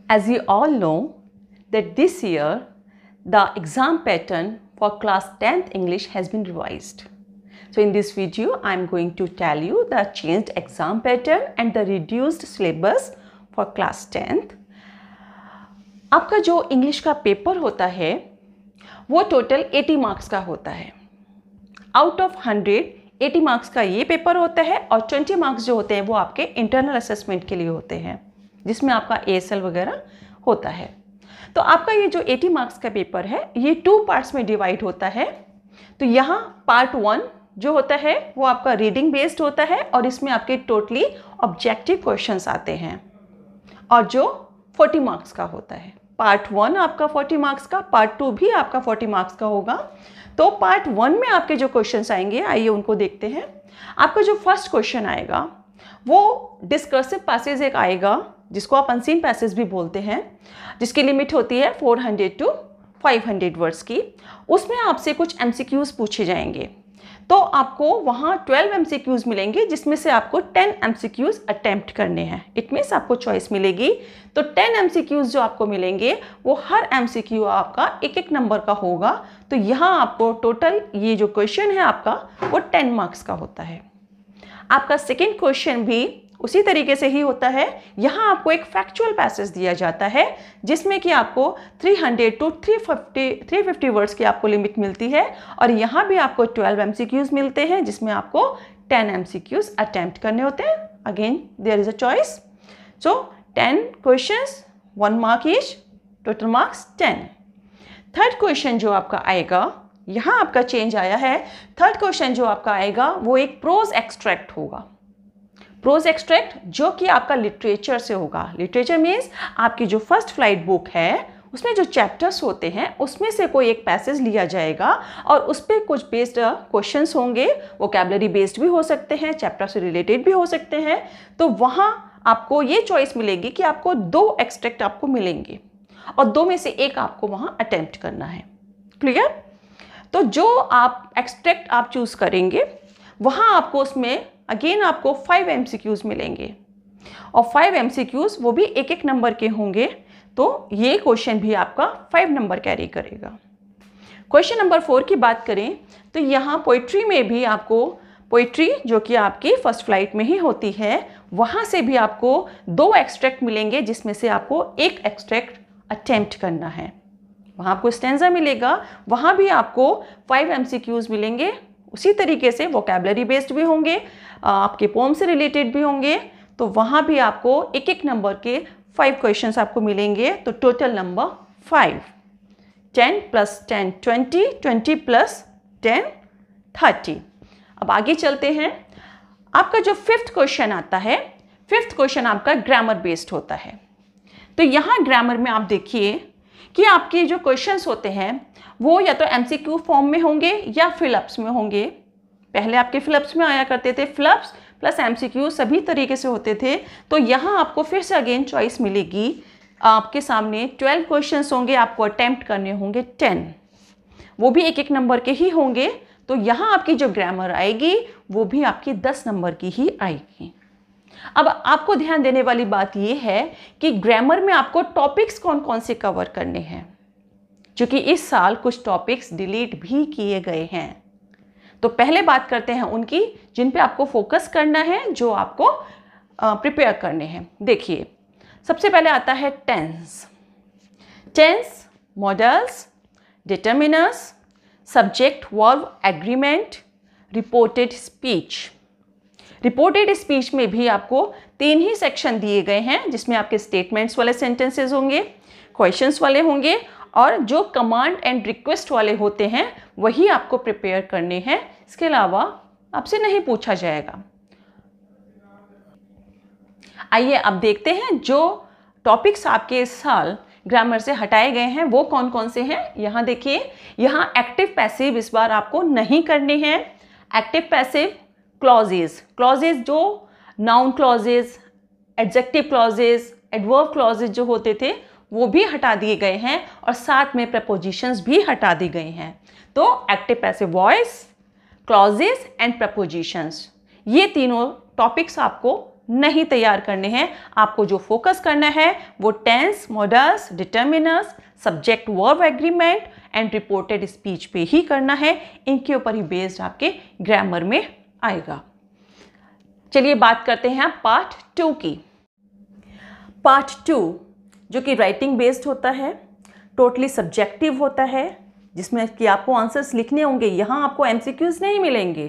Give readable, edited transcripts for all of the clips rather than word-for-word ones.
As we all know that this year the exam pattern for class 10th English has been revised. So in this video I am going to tell you the changed exam pattern and the reduced syllabus for class 10th. आपका जो English का paper होता है वो total 80 marks का होता है. Out of 100 80 marks का ये पेपर होता है और 20 मार्क्स जो होते हैं वो आपके इंटरनल असेसमेंट के लिए होते हैं, जिसमें आपका ASL वगैरह होता है. तो आपका ये जो 80 मार्क्स का पेपर है ये 2 पार्ट्स में डिवाइड होता है. तो यहाँ पार्ट 1 जो होता है वो आपका रीडिंग बेस्ड होता है और इसमें आपके टोटली ऑब्जेक्टिव क्वेश्चंस आते हैं और जो 40 मार्क्स का होता है. पार्ट 1 आपका 40 मार्क्स का, पार्ट 2 भी आपका 40 मार्क्स का होगा. तो पार्ट 1 में आपके जो क्वेश्चंस आएंगे आइए उनको देखते हैं. आपका जो फर्स्ट क्वेश्चन आएगा वो डिस्कर्सिव पैसेज एक आएगा जिसको आप अनसीन पैसेज भी बोलते हैं, जिसकी लिमिट होती है 400 to 500 वर्ड्स की. उसमें आपसे कुछ MCQs पूछे जाएंगे. तो आपको वहाँ 12 MCQs मिलेंगे जिसमें से आपको 10 MCQs अटेम्प्ट करने हैं. इट मीन्स आपको चॉइस मिलेगी. तो 10 MCQs जो आपको मिलेंगे वो हर MCQ आपका एक नंबर का होगा. तो यहाँ आपको टोटल ये जो क्वेश्चन है आपका वो 10 मार्क्स का होता है. आपका सेकेंड क्वेश्चन भी उसी तरीके से ही होता है. यहाँ आपको एक फैक्चुअल पैसेज दिया जाता है जिसमें कि आपको 300 to 350 वर्ड्स की आपको लिमिट मिलती है और यहाँ भी आपको 12 MCQs मिलते हैं जिसमें आपको 10 MCQs अटेम्प्ट करने होते हैं. Again there is a choice. So 10 questions 1 mark each, total marks 10. Third question जो आपका आएगा, यहाँ आपका चेंज आया है. थर्ड क्वेश्चन जो आपका आएगा वो एक प्रोज एक्सट्रैक्ट होगा. प्रोज एक्सट्रैक्ट जो कि आपका लिटरेचर से होगा. लिटरेचर मीन्स आपकी जो फर्स्ट फ्लाइट बुक है उसमें जो चैप्टर्स होते हैं उसमें से कोई एक पैसेज लिया जाएगा और उस पर कुछ बेस्ड क्वेश्चंस होंगे. वोकैबुलरी बेस्ड भी हो सकते हैं, चैप्टर से रिलेटेड भी हो सकते हैं. तो वहाँ आपको ये चॉइस मिलेगी कि आपको 2 एक्सट्रैक्ट आपको मिलेंगे और 2 में से एक आपको वहाँ अटेम्प्ट करना है. क्लियर? तो जो आप एक्सट्रैक्ट आप चूज़ करेंगे वहाँ आपको उसमें अगेन आपको 5 MCQs मिलेंगे और 5 MCQs वो भी एक नंबर के होंगे. तो ये क्वेश्चन भी आपका 5 नंबर कैरी करेगा. क्वेश्चन नंबर 4 की बात करें तो यहाँ पोइट्री में भी आपको पोइट्री जो कि आपकी फर्स्ट फ्लाइट में ही होती है वहाँ से भी आपको 2 एक्सट्रैक्ट मिलेंगे जिसमें से आपको एक एक्सट्रैक्ट अटेम्प्ट करना है. वहाँ आपको स्टैंजा मिलेगा, वहाँ भी आपको 5 MCQs मिलेंगे. उसी तरीके से वोकैबुलरी बेस्ड भी होंगे, आपके पोम से रिलेटेड भी होंगे. तो वहाँ भी आपको एक नंबर के 5 क्वेश्चंस आपको मिलेंगे. तो टोटल नंबर 5. 10 + 10 20, 20 + 10 30. अब आगे चलते हैं. आपका जो 5th क्वेश्चन आता है, 5th क्वेश्चन आपका ग्रामर बेस्ड होता है. तो यहाँ ग्रामर में आप देखिए कि आपके जो क्वेश्चंस होते हैं वो या तो MCQ फॉर्म में होंगे या फिलअप्स में होंगे. पहले आपके फिलअप्स में आया करते थे, फिलअप्स प्लस MCQ सभी तरीके से होते थे. तो यहाँ आपको फिर से अगेन चॉइस मिलेगी. आपके सामने 12 क्वेश्चंस होंगे, आपको अटेम्प्ट करने होंगे 10, वो भी एक नंबर के ही होंगे. तो यहाँ आपकी जो ग्रामर आएगी वो भी आपकी 10 नंबर की ही आएगी. अब आपको ध्यान देने वाली बात यह है कि ग्रामर में आपको टॉपिक्स कौन कौन से कवर करने हैं, क्योंकि इस साल कुछ टॉपिक्स डिलीट भी किए गए हैं. तो पहले बात करते हैं उनकी जिन पे आपको फोकस करना है, जो आपको प्रिपेयर करने हैं. देखिए सबसे पहले आता है tense. Tense, modals, determiners, subject verb agreement, reported speech. Reported speech में भी आपको 3 ही सेक्शन दिए गए हैं जिसमें आपके स्टेटमेंट्स वाले सेंटेंसेस होंगे, क्वेश्चंस वाले होंगे और जो कमांड एंड रिक्वेस्ट वाले होते हैं वही आपको प्रिपेयर करने हैं. इसके अलावा आपसे नहीं पूछा जाएगा. आइए अब देखते हैं जो टॉपिक्स आपके इस साल ग्रामर से हटाए गए हैं वो कौन कौन से हैं. यहाँ देखिए, यहाँ एक्टिव पैसिव इस बार आपको नहीं करने हैं. एक्टिव पैसिव क्लॉजेज, क्लॉजेज जो noun clauses, adjective clauses, adverb clauses जो होते थे वो भी हटा दिए गए हैं और साथ में प्रपोजिशंस भी हटा दी गई हैं. तो active passive voice, clauses and propositions, ये तीनों टॉपिक्स आपको नहीं तैयार करने हैं। आपको जो फोकस करना है वो tense, modals, determiners, subject verb agreement and reported speech पे ही करना है। इनके ऊपर ही बेस्ड आपके ग्रामर में आएगा। चलिए बात करते हैं पार्ट 2 की। पार्ट 2 जो कि राइटिंग बेस्ड होता है, टोटली सब्जेक्टिव होता है, जिसमें कि आपको आंसर्स लिखने होंगे। यहाँ आपको एमसीक्यूज नहीं मिलेंगे।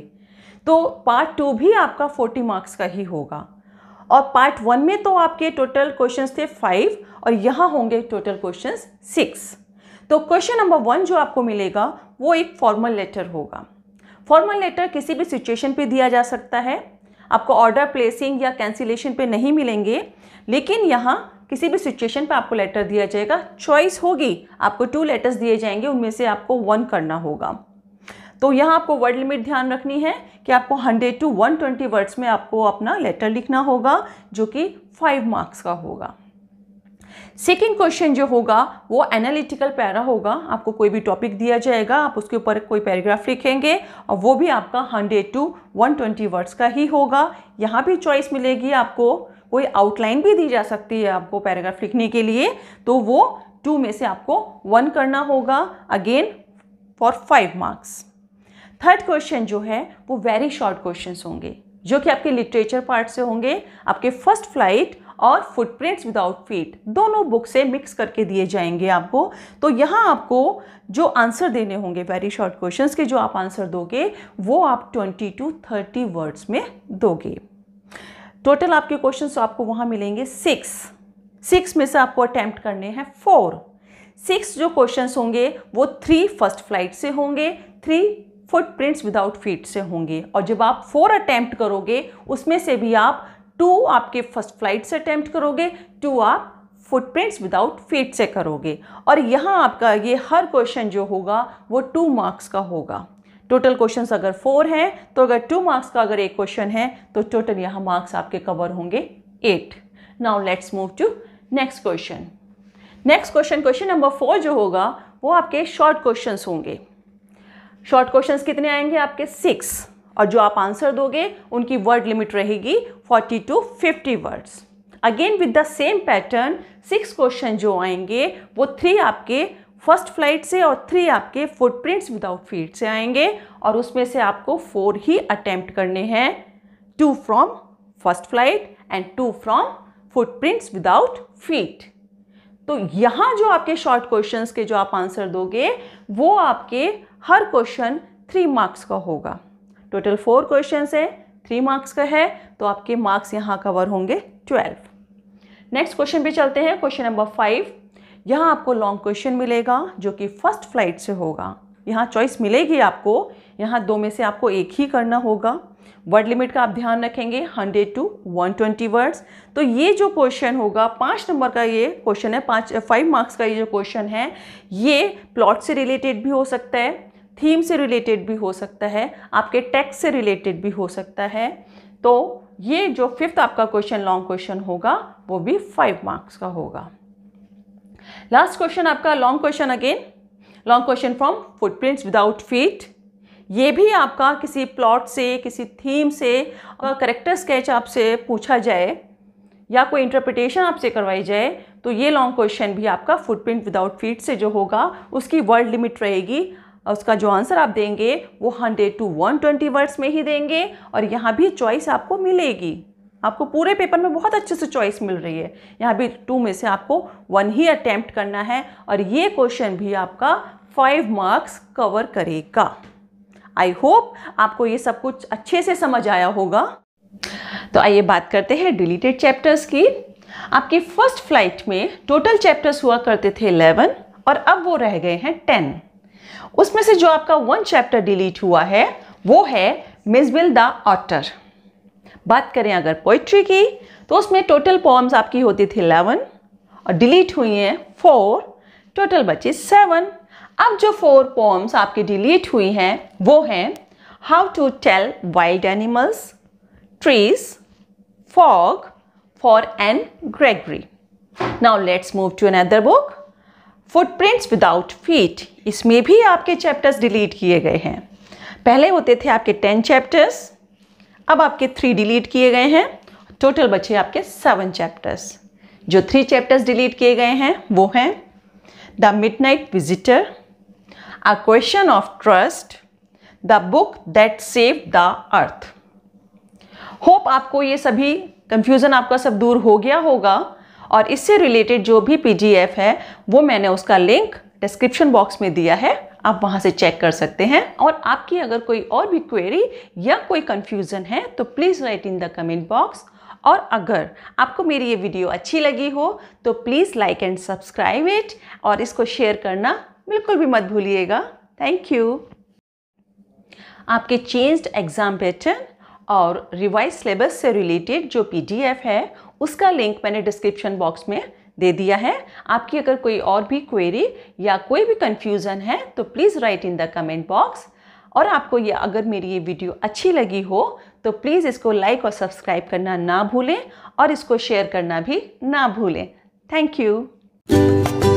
तो पार्ट 2 भी आपका 40 मार्क्स का ही होगा। और पार्ट 1 में तो आपके टोटल क्वेश्चंस थे 5 और यहाँ होंगे टोटल क्वेश्चंस 6। तो क्वेश्चन नंबर 1 जो आपको मिलेगा वो एक फॉर्मल लेटर होगा। फॉर्मल लेटर किसी भी सिचुएशन पे दिया जा सकता है। आपको ऑर्डर प्लेसिंग या कैंसिलेशन पे नहीं मिलेंगे, लेकिन यहाँ किसी भी सिचुएशन पे आपको लेटर दिया जाएगा। चॉइस होगी, आपको 2 लेटर्स दिए जाएंगे, उनमें से आपको 1 करना होगा। तो यहाँ आपको वर्ड लिमिट ध्यान रखनी है कि आपको 100 to 120 वर्ड्स में आपको अपना लेटर लिखना होगा, जो कि 5 मार्क्स का होगा। सेकेंड क्वेश्चन जो होगा वो एनालिटिकल पैरा होगा। आपको कोई भी टॉपिक दिया जाएगा, आप उसके ऊपर कोई पैराग्राफ लिखेंगे और वो भी आपका 100 to 120 वर्ड्स का ही होगा। यहाँ भी चॉइस मिलेगी, आपको कोई आउटलाइन भी दी जा सकती है आपको पैराग्राफ लिखने के लिए, तो वो 2 में से आपको 1 करना होगा, again for 5 marks. Third question जो है वो वेरी शॉर्ट क्वेश्चंस होंगे, जो कि आपके लिटरेचर पार्ट से होंगे। आपके फर्स्ट फ्लाइट और फुटप्रिंट्स विदाउट फीट दोनों बुक से मिक्स करके दिए जाएंगे आपको। तो यहाँ आपको जो आंसर देने होंगे वेरी शॉर्ट क्वेश्चंस के, जो आप आंसर दोगे वो आप 20 to 30 वर्ड्स में दोगे। टोटल आपके क्वेश्चंस आपको वहाँ मिलेंगे 6 में से आपको अटेम्प्ट करने हैं 4। 6 जो क्वेश्चंस होंगे वो 3 फर्स्ट फ्लाइट से होंगे, 3 फुटप्रिंट्स विदाउट फीट से होंगे। और जब आप 4 अटेम्प्ट करोगे उसमें से भी आप 2 आपके फर्स्ट फ्लाइट से अटेम्प्ट करोगे, 2 आप फुटप्रिंट्स विदाउट फीट से करोगे। और यहाँ आपका ये हर क्वेश्चन जो होगा वो 2 मार्क्स का होगा। टोटल क्वेश्चंस अगर 4 हैं तो अगर 2 मार्क्स का अगर एक क्वेश्चन है तो टोटल यहाँ मार्क्स आपके कवर होंगे 8। Now let's move to next question. Next question number 4 जो होगा वो आपके शॉर्ट क्वेश्चंस होंगे। शॉर्ट क्वेश्चंस कितने आएंगे आपके 6, और जो आप आंसर दोगे उनकी वर्ड लिमिट रहेगी 40 to 50 words. Again with the same pattern 6 question जो आएंगे वो 3 आपके फर्स्ट फ्लाइट से और 3 आपके फुटप्रिंट्स विदाउट फीट से आएंगे, और उसमें से आपको 4 ही अटेम्प्ट करने हैं, 2 from first flight and 2 from footprints without feet. तो यहाँ जो आपके शॉर्ट क्वेश्चंस के जो आप आंसर दोगे वो आपके हर क्वेश्चन 3 मार्क्स का होगा। टोटल 4 क्वेश्चंस है, 3 मार्क्स का है, तो आपके मार्क्स यहाँ कवर होंगे 12। नेक्स्ट क्वेश्चन पे चलते हैं, क्वेश्चन नंबर 5। यहाँ आपको लॉन्ग क्वेश्चन मिलेगा जो कि फर्स्ट फ्लाइट से होगा। यहाँ चॉइस मिलेगी आपको, यहाँ 2 में से आपको एक ही करना होगा। वर्ड लिमिट का आप ध्यान रखेंगे 100 to 120 वर्ड्स। तो ये जो क्वेश्चन होगा 5 नंबर का ये क्वेश्चन है, 5 मार्क्स का ये जो क्वेश्चन है, ये प्लॉट से रिलेटेड भी हो सकता है, थीम से रिलेटेड भी हो सकता है, आपके टेक्स्ट से रिलेटेड भी हो सकता है। तो ये जो 5th आपका क्वेश्चन लॉन्ग क्वेश्चन होगा वो भी 5 मार्क्स का होगा। लास्ट क्वेश्चन आपका long question, again long question from footprints without feet. ये भी आपका किसी प्लॉट से, किसी थीम से, करेक्टर स्केच आपसे पूछा जाए या कोई इंटरप्रिटेशन आपसे करवाई जाए, तो ये लॉन्ग क्वेश्चन भी आपका फुटप्रिंट विदाउट फीट से जो होगा उसकी वर्ड लिमिट रहेगी। उसका जो आंसर आप देंगे वो 100 to 120 वर्ड्स में ही देंगे, और यहाँ भी चॉइस आपको मिलेगी। आपको पूरे पेपर में बहुत अच्छे से चॉइस मिल रही है। यहाँ भी 2 में से आपको 1 ही अटेम्प्ट करना है, और ये क्वेश्चन भी आपका 5 मार्क्स कवर करेगा। आई होप आपको ये सब कुछ अच्छे से समझ आया होगा। तो आइए बात करते हैं डिलीटेड चैप्टर्स की। आपकी फर्स्ट फ्लाइट में टोटल चैप्टर्स हुआ करते थे 11, और अब वो रह गए हैं 10। उसमें से जो आपका 1 चैप्टर डिलीट हुआ है वो है मिसबिल द ऑटर। बात करें अगर पोइट्री की, तो उसमें टोटल पोएम्स आपकी होती थी 11 और डिलीट हुई हैं 4, टोटल बचे 7। अब जो 4 पोएम्स आपकी डिलीट हुई हैं वो हैं how to tell wild animals, trees, fog, for Anne Gregory. Now let's move to another book, footprints without feet. इसमें भी आपके चैप्टर्स डिलीट किए गए हैं। पहले होते थे आपके 10 चैप्टर्स, अब आपके 3 डिलीट किए गए हैं। टोटल बचे आपके 7 चैप्टर्स। जो 3 चैप्टर्स डिलीट किए गए हैं वो हैं the midnight visitor, a question of trust, the book that saved the earth. Hope आपको ये सभी कंफ्यूजन आपका सब दूर हो गया होगा, और इससे रिलेटेड जो भी पीडीएफ है वो मैंने उसका लिंक डिस्क्रिप्शन बॉक्स में दिया है, आप वहां से चेक कर सकते हैं। और आपकी अगर कोई और भी क्वेरी या कोई कंफ्यूजन है तो please write in the comment box. और अगर आपको मेरी ये वीडियो अच्छी लगी हो तो please like and subscribe it, और इसको शेयर करना बिल्कुल भी मत भूलिएगा। Thank you. आपके चेंज्ड एग्जाम पैटर्न और रिवाइज सिलेबस से रिलेटेड जो पीडीएफ है उसका लिंक मैंने डिस्क्रिप्शन बॉक्स में दे दिया है। आपकी अगर कोई और भी क्वेरी या कोई भी कंफ्यूजन है तो please write in the comment box. और आपको ये अगर मेरी ये वीडियो अच्छी लगी हो तो प्लीज़ इसको लाइक और सब्सक्राइब करना ना भूलें, और इसको शेयर करना भी ना भूलें। Thank you.